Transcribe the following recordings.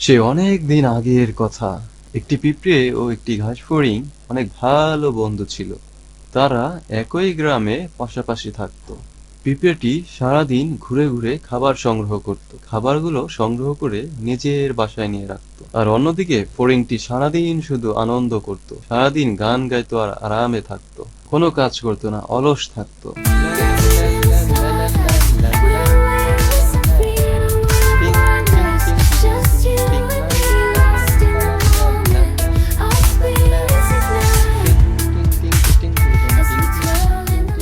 সে অনেক দিন আগের কথা। একটি পিঁপড়ে ও একটি ঘাসফড়িং অনেক ভালো বন্ধু ছিল। তারা একই গ্রামে পাশাপাশি থাকত। পিঁপড়েটি সারাদিন ঘুরে ঘুরে খাবার সংগ্রহ করত, খাবারগুলো সংগ্রহ করে নিজের বাসায় নিয়ে রাখত। আর অন্যদিকে ফড়িংটি সারাদিন শুধু আনন্দ করত, সারাদিন গান গাইতো আর আরামে থাকতো, কোনো কাজ করতো না, অলস থাকতো।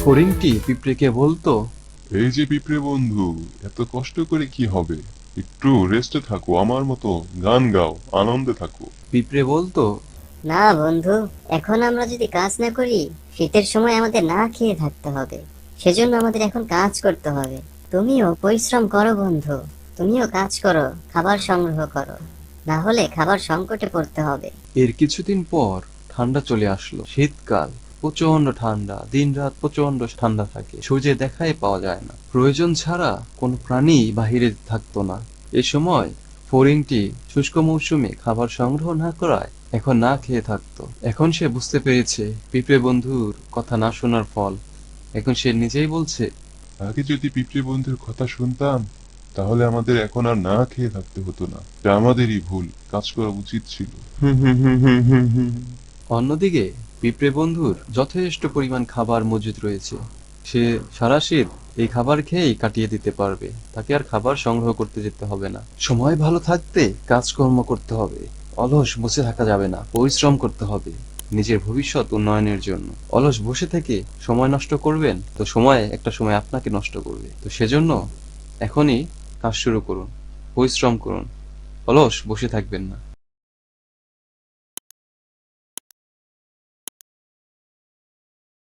ফড়িংটি পিঁপড়েকে বলতো, এই যে পিঁপড়ে বন্ধু, এত কষ্ট করে কি হবে? একটু রেস্টে থাকো, আমার মতো গান গাও, আনন্দে থাকো। পিঁপড়ে বলতো, না বন্ধু, এখন আমরা যদি কাজ না করি শীতের সময় আমাদের না খেয়ে থাকতে হবে। সেজন্য আমাদের এখন কাজ করতে হবে। তুমিও পরিশ্রম করো বন্ধু, তুমিও কাজ করো, খাবার সংগ্রহ করো, না হলে খাবার সংকটে পড়তে হবে। এর কিছুদিন পর ঠান্ডা চলে আসলো। শীতকাল, প্রচন্ড ঠান্ডা, দিনরাত প্রচন্ড ঠান্ডা থাকে, সূর্যের দেখাই পাওয়া যায় না, প্রয়োজন ছাড়া কোনো প্রাণী বাহিরে থাকতো না। এ সময় ফড়িংটি শুষ্ক মৌসুমে খাবার সংগ্রহ না করায় এখন না খেয়ে থাকতো। এখন সে বুঝতে পেরেছে পিঁপড়ে বন্ধুর কথা না শোনার ফল। এখন সে নিজেই বলছে, আগে যদি পিঁপড়ে বন্ধুর কথা শুনতাম, তাহলে আমাদের এখন আর না খেয়ে থাকতে হতো না। এটা আমাদেরই ভুল, কাজ করা উচিত ছিল। অন্যদিকে পিঁপড়ে বন্ধুর যথেষ্ট পরিমাণ খাবার মজুদ রয়েছে। সে সারা শীত এই খাবার খেয়েই কাটিয়ে দিতে পারবে, তাকে আর খাবার সংগ্রহ করতে যেতে হবে না। সময় ভালো থাকতে কাজকর্ম করতে হবে, অলস বসে থাকা যাবে না, পরিশ্রম করতে হবে নিজের ভবিষ্যৎ উন্নয়নের জন্য। অলস বসে থেকে সময় নষ্ট করবেন তো সময় একটা সময় আপনাকে নষ্ট করবে। তো সেজন্য এখনই কাজ শুরু করুন, পরিশ্রম করুন, অলস বসে থাকবেন না।